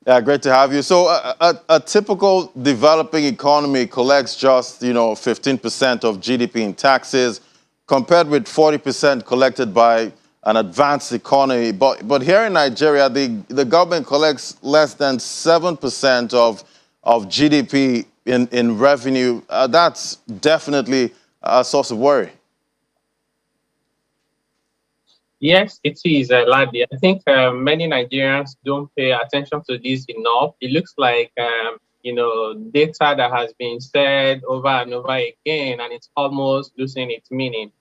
Yeah, great to have you. So a typical developing economy collects just, 15% of GDP in taxes, compared with 40% collected by an advanced economy. But here in Nigeria, the government collects less than 7% of GDP in revenue. That's definitely a source of worry. Yes, it is, Ladi. I think many Nigerians don't pay attention to this enough. It looks like, data that has been said over and over again, and it's almost losing its meaning.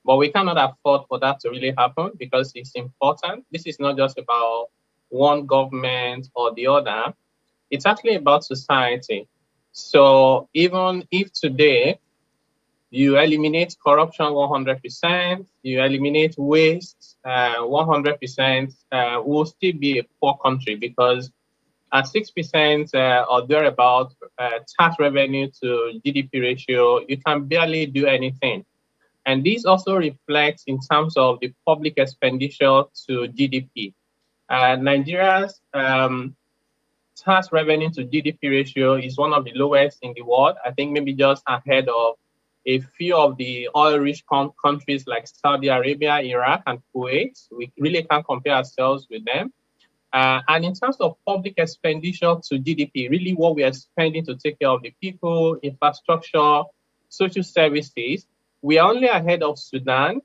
But we cannot afford for that to really happen because it's important. This is not just about one government or the other. It's actually about society. So even if today you eliminate corruption 100%, you eliminate waste 100%, we'll still be a poor country because at 6% or thereabout tax revenue to GDP ratio, you can barely do anything. And this also reflects in terms of the public expenditure to GDP. Nigeria's tax revenue to GDP ratio is one of the lowest in the world. I think maybe just ahead of a few of the oil-rich countries like Saudi Arabia, Iraq, and Kuwait. We really can't compare ourselves with them. And in terms of public expenditure to GDP, really what we are spending to take care of the people, infrastructure, social services, we are only ahead of Sudan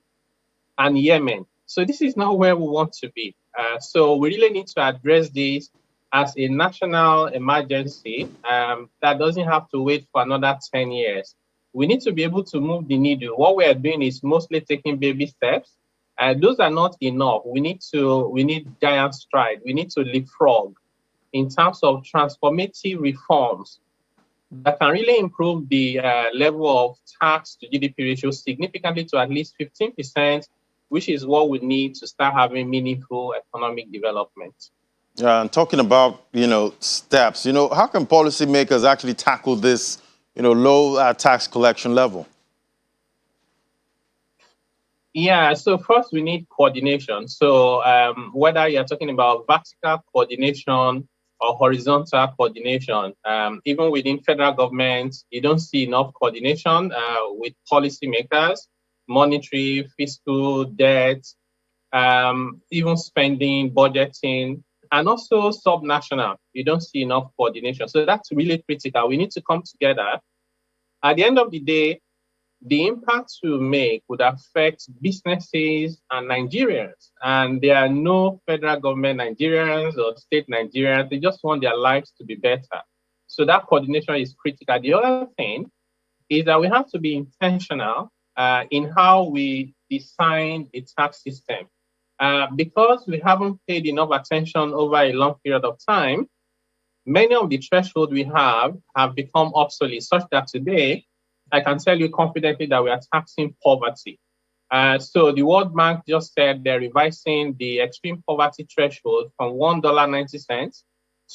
and Yemen. So this is not where we want to be. So we really need to address this as a national emergency that doesn't have to wait for another 10 years. We need to be able to move the needle. What we are doing is mostly taking baby steps. Those are not enough. We need giant stride. We need to leapfrog in terms of transformative reforms that can really improve the level of tax to GDP ratio significantly to at least 15%, which is what we need to start having meaningful economic development. And talking about, steps, how can policymakers actually tackle this, low tax collection level? Yeah, so first we need coordination. So whether you're talking about vertical coordination or horizontal coordination, even within federal government, you don't see enough coordination with policymakers, monetary, fiscal, debt, even spending, budgeting, and also subnational. You don't see enough coordination. So that's really critical. We need to come together. At the end of the day, the impact we make would affect businesses and Nigerians. And there are no federal government Nigerians or state Nigerians. They just want their lives to be better. So that coordination is critical. The other thing is that we have to be intentional in how we design the tax system. Because we haven't paid enough attention over a long period of time, many of the thresholds we have become obsolete, such that today I can tell you confidently that we are taxing poverty. So the World Bank just said they're revising the extreme poverty threshold from $1.90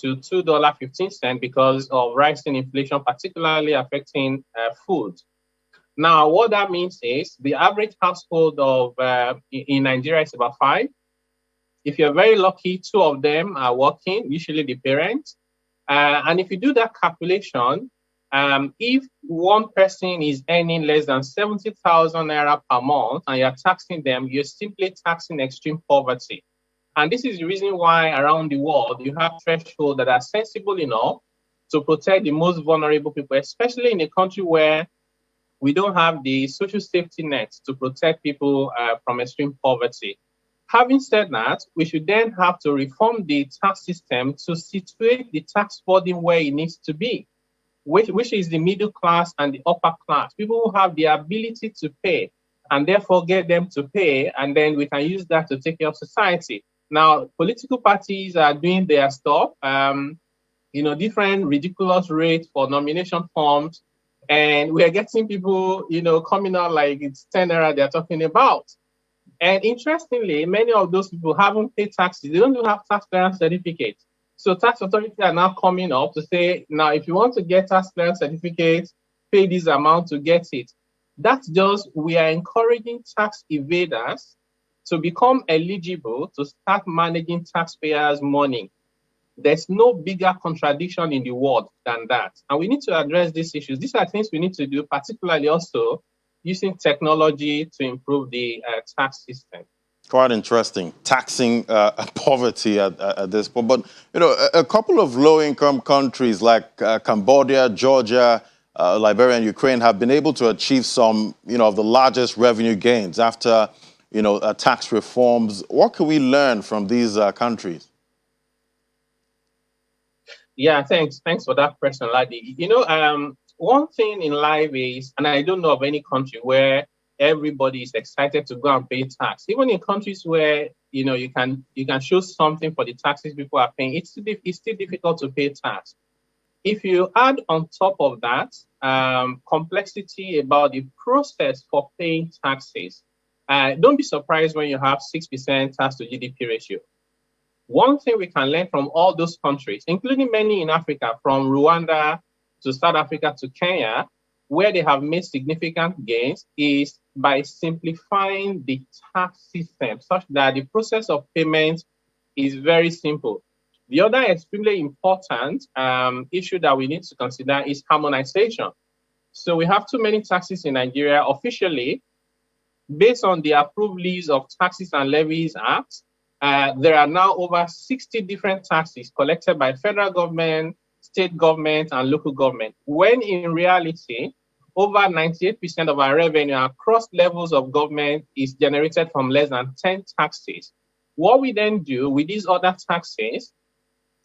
to $2.15 because of rising inflation, particularly affecting food. Now, what that means is the average household of in Nigeria is about five. If you're very lucky, two of them are working, usually the parents. And if you do that calculation, if one person is earning less than 70,000 naira per month and you're taxing them, you're simply taxing extreme poverty. And this is the reason why around the world you have thresholds that are sensible enough to protect the most vulnerable people, especially in a country where we don't have the social safety nets to protect people from extreme poverty. Having said that, we should then have to reform the tax system to situate the tax burden where it needs to be, which is the middle class and the upper class, people who have the ability to pay and therefore get them to pay, and then we can use that to take care of society. Now, political parties are doing their stuff, different ridiculous rates for nomination forms, and we're getting people, coming out like it's 10 naira they're talking about. And interestingly, many of those people haven't paid taxes. They don't even have tax clearance certificates. So tax authorities are now coming up to say, now, if you want to get tax clearance certificates, pay this amount to get it. That's just, we are encouraging tax evaders to become eligible to start managing taxpayers' money. There's no bigger contradiction in the world than that. And we need to address these issues. These are things we need to do, particularly also using technology to improve the tax system. Quite interesting, taxing poverty at this point. But, a couple of low-income countries like Cambodia, Georgia, Liberia, and Ukraine have been able to achieve some, of the largest revenue gains after, tax reforms. What can we learn from these countries? Yeah, thanks. Thanks for that question, Ladi. One thing in life is, and I don't know of any country where everybody is excited to go and pay tax. Even in countries where you can show something for the taxes people are paying, it's still difficult to pay tax. If you add on top of that complexity about the process for paying taxes, don't be surprised when you have 6% tax to GDP ratio. One thing we can learn from all those countries, including many in Africa, from Rwanda to South Africa to Kenya, where they have made significant gains, is by simplifying the tax system such that the process of payment is very simple. The other extremely important issue that we need to consider is harmonization. So we have too many taxes in Nigeria officially. Based on the approved list of Taxes and Levies Act, there are now over 60 different taxes collected by federal government, state government, and local government, when in reality, over 98% of our revenue across levels of government is generated from less than 10 taxes. What we then do with these other taxes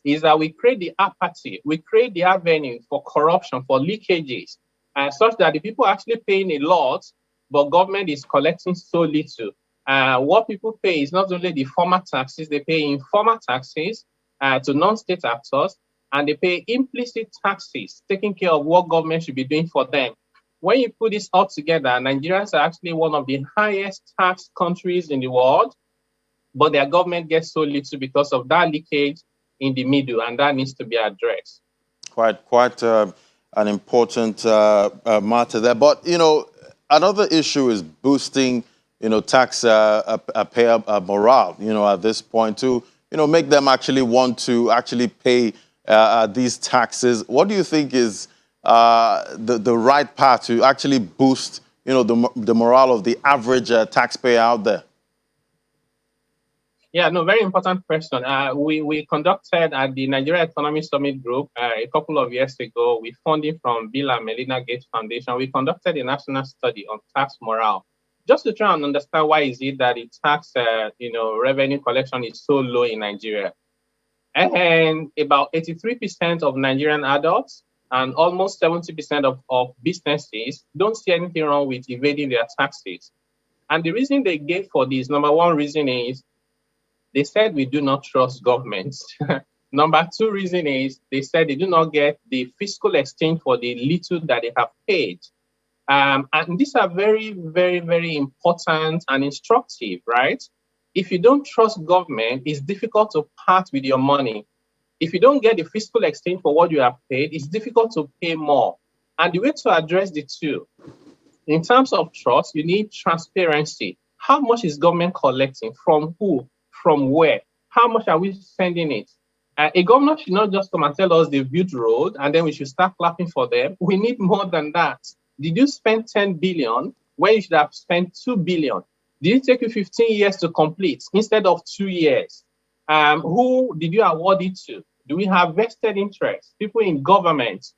is that we create the apathy, we create the avenue for corruption, for leakages, such that the people are actually paying a lot, but government is collecting so little. What people pay is not only the formal taxes, they pay informal taxes to non-state actors, and they pay implicit taxes, taking care of what government should be doing for them. When you put this all together, Nigerians are actually one of the highest tax countries in the world, but their government gets so little because of that leakage in the middle, and that needs to be addressed. Quite an important matter there. But, another issue is boosting, taxpayer morale, at this point to, make them actually want to actually pay these taxes. What do you think is the right path to actually boost, the morale of the average taxpayer out there? Yeah, no, very important question. We conducted at the Nigeria Economy Summit Group a couple of years ago with funding from Bill and Melinda Gates Foundation. We conducted a national study on tax morale, just to try and understand why is it that the tax, revenue collection is so low in Nigeria. And about 83% of Nigerian adults and almost 70% of businesses don't see anything wrong with evading their taxes. And the reason they gave for this, number one reason is they said we do not trust governments. Number two reason is they said they do not get the fiscal exchange for the little that they have paid. And these are very, very, very important and instructive, right? If you don't trust government, it's difficult to part with your money. If you don't get the fiscal exchange for what you have paid, it's difficult to pay more. And the way to address the two, in terms of trust, you need transparency. How much is government collecting? From who? From where? How much are we spending it? A governor should not just come and tell us they've built road and then we should start clapping for them. We need more than that. Did you spend 10 billion when you should have spent 2 billion? Did it take you 15 years to complete instead of 2 years? Who did you award it to? Do we have vested interests? People in government.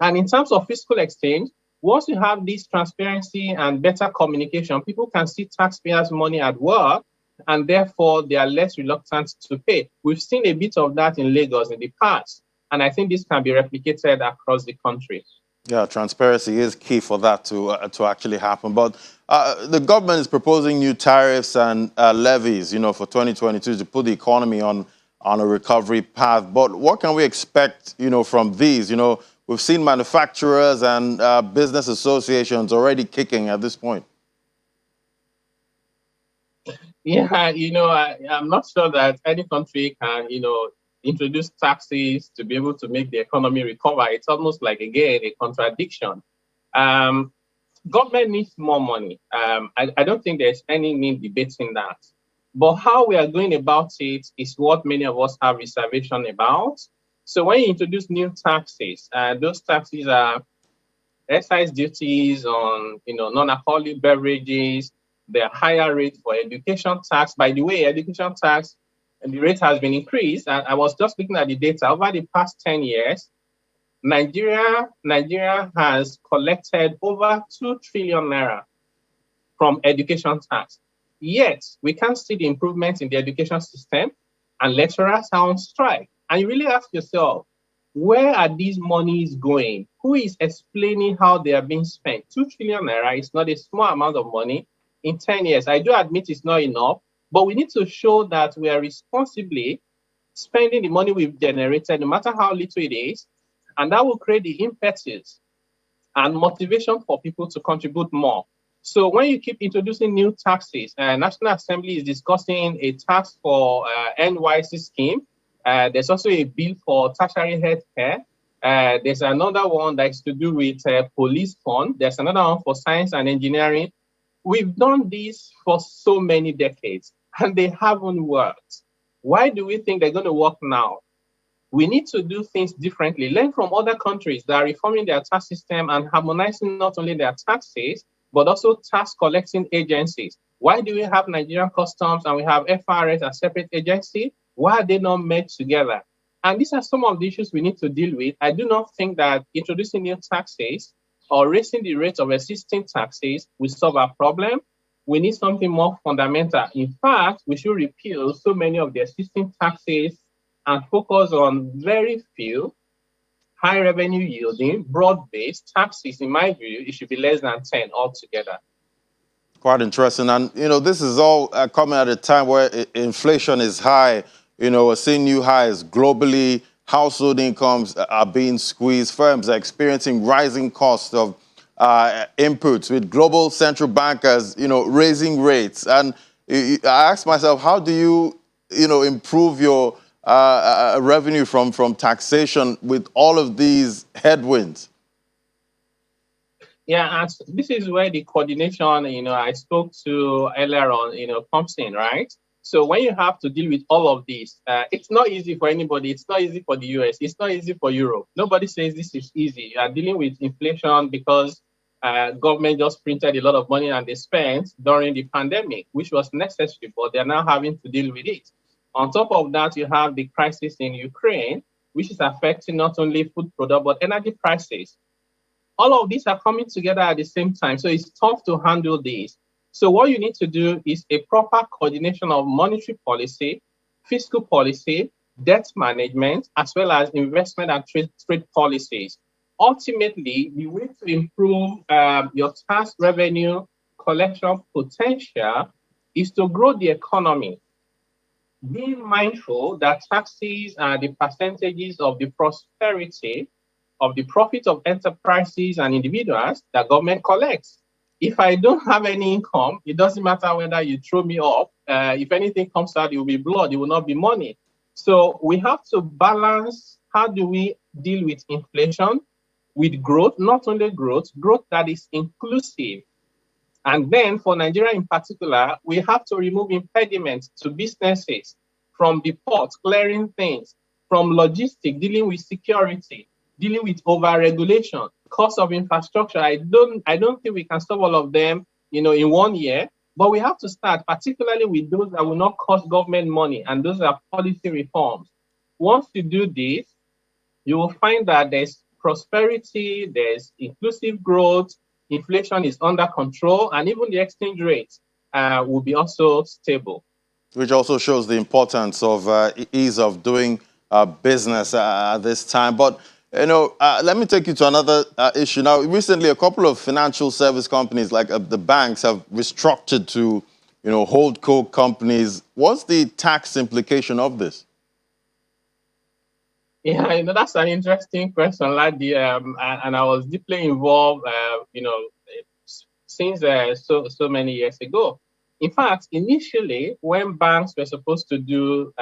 And in terms of fiscal exchange, once you have this transparency and better communication, people can see taxpayers' money at work, and therefore they are less reluctant to pay. We've seen a bit of that in Lagos in the past, and I think this can be replicated across the country. Yeah, transparency is key for that to actually happen. But the government is proposing new tariffs and levies, for 2022 to put the economy on a recovery path. But what can we expect, from these? We've seen manufacturers and business associations already kicking at this point. Yeah, I'm not sure that any country can, introduce taxes to be able to make the economy recover. It's almost like, again, a contradiction. Government needs more money. I don't think there's any need debating that. But how we are going about it is what many of us have reservation about. So when you introduce new taxes, those taxes are excise duties on non-alcoholic beverages, the higher rate for education tax. By the way, education tax and the rate has been increased. And I was just looking at the data over the past 10 years. Nigeria has collected over 2 trillion naira from education tax. Yet, we can't see the improvements in the education system, and lecturers are on strike. And you really ask yourself, where are these monies going? Who is explaining how they are being spent? 2 trillion naira is not a small amount of money in 10 years. I do admit it's not enough, but we need to show that we are responsibly spending the money we've generated, no matter how little it is, and that will create the impetus and motivation for people to contribute more. So when you keep introducing new taxes, National Assembly is discussing a tax for NYC scheme. There's also a bill for tertiary health care. There's another one that is to do with police fund. There's another one for science and engineering. We've done this for so many decades, and they haven't worked. Why do we think they're going to work now? We need to do things differently. Learn from other countries that are reforming their tax system and harmonizing not only their taxes, but also tax collecting agencies. Why do we have Nigerian customs and we have FRS as separate agency? Why are they not merged together? And these are some of the issues we need to deal with. I do not think that introducing new taxes or raising the rate of existing taxes will solve our problem. We need something more fundamental. In fact, we should repeal so many of the existing taxes and focus on very few high revenue yielding, broad-based taxes. In my view, it should be less than 10 altogether. Quite interesting. And, this is all coming at a time where inflation is high. We're seeing new highs globally. Household incomes are being squeezed. Firms are experiencing rising costs of inputs, with global central bankers, raising rates. And I asked myself, how do you, improve your revenue from taxation with all of these headwinds? Yeah, and this is where the coordination, I spoke to earlier on, comes in, right? So when you have to deal with all of this, it's not easy for anybody. It's not easy for the US. It's not easy for Europe. Nobody says this is easy. You are dealing with inflation because government just printed a lot of money and they spent during the pandemic, which was necessary, but they're now having to deal with it. On top of that, you have the crisis in Ukraine, which is affecting not only food product, but energy prices. All of these are coming together at the same time. So it's tough to handle this. So what you need to do is a proper coordination of monetary policy, fiscal policy, debt management, as well as investment and trade policies. Ultimately, the way to improve your tax revenue collection potential is to grow the economy, being mindful that taxes are the percentages of the prosperity of the profit of enterprises and individuals that government collects. If I don't have any income, it doesn't matter whether you throw me off. If anything comes out, it will be blood, it will not be money. So we have to balance how do we deal with inflation, with growth, not only growth that is inclusive. And then for Nigeria in particular, we have to remove impediments to businesses from the port, clearing things, from logistics, dealing with security, dealing with over-regulation, cost of infrastructure. I don't think we can solve all of them, in 1 year, but we have to start, particularly with those that will not cost government money, and those are policy reforms. Once you do this, you will find that there's prosperity, there's inclusive growth, inflation is under control, and even the exchange rate will be also stable. Which also shows the importance of ease of doing business at this time. But, let me take you to another issue. Now, recently, a couple of financial service companies, like the banks, have restructured to, holdco companies. What's the tax implication of this? Yeah, that's an interesting question, Ladi. And I was deeply involved, since so many years ago. In fact, initially, when banks were supposed to do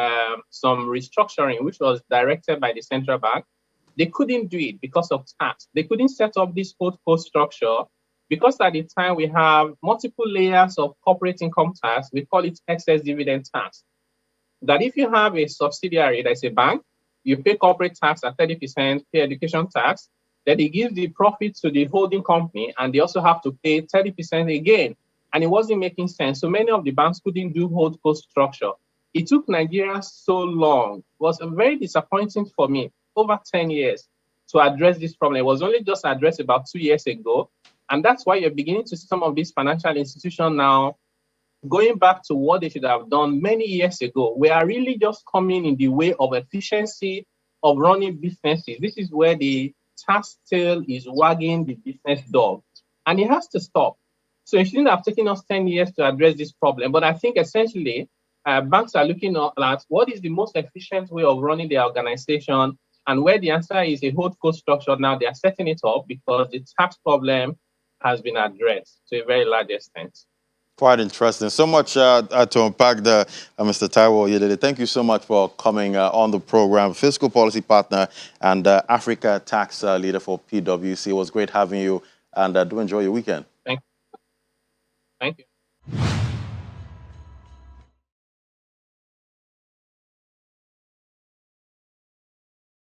some restructuring, which was directed by the central bank, they couldn't do it because of tax. They couldn't set up this holdco structure Because at the time we have multiple layers of corporate income tax, we call it excess dividend tax. That if you have a subsidiary that's a bank, you pay corporate tax at 30%, pay education tax, then it gives the profit to the holding company, and they also have to pay 30% again. And it wasn't making sense. So many of the banks couldn't do holdco structure. It took Nigeria so long. It was very disappointing for me, over 10 years, to address this problem. It was only just addressed about 2 years ago. And that's why you're beginning to see some of these financial institutions now going back to what they should have done many years ago. We are really just coming in the way of efficiency of running businesses. This is where the tax tail is wagging the business dog, and it has to stop. So it shouldn't have taken us 10 years to address this problem. But I think essentially, banks are looking at what is the most efficient way of running their organization, and where the answer is a holdco structure. Now they are setting it up because the tax problem has been addressed to a very large extent. Quite interesting. So much to unpack there, Mr. Taiwo Oyedele. Thank you so much for coming on the program. Fiscal policy partner and Africa tax leader for PwC. It was great having you, and do enjoy your weekend. Thank you.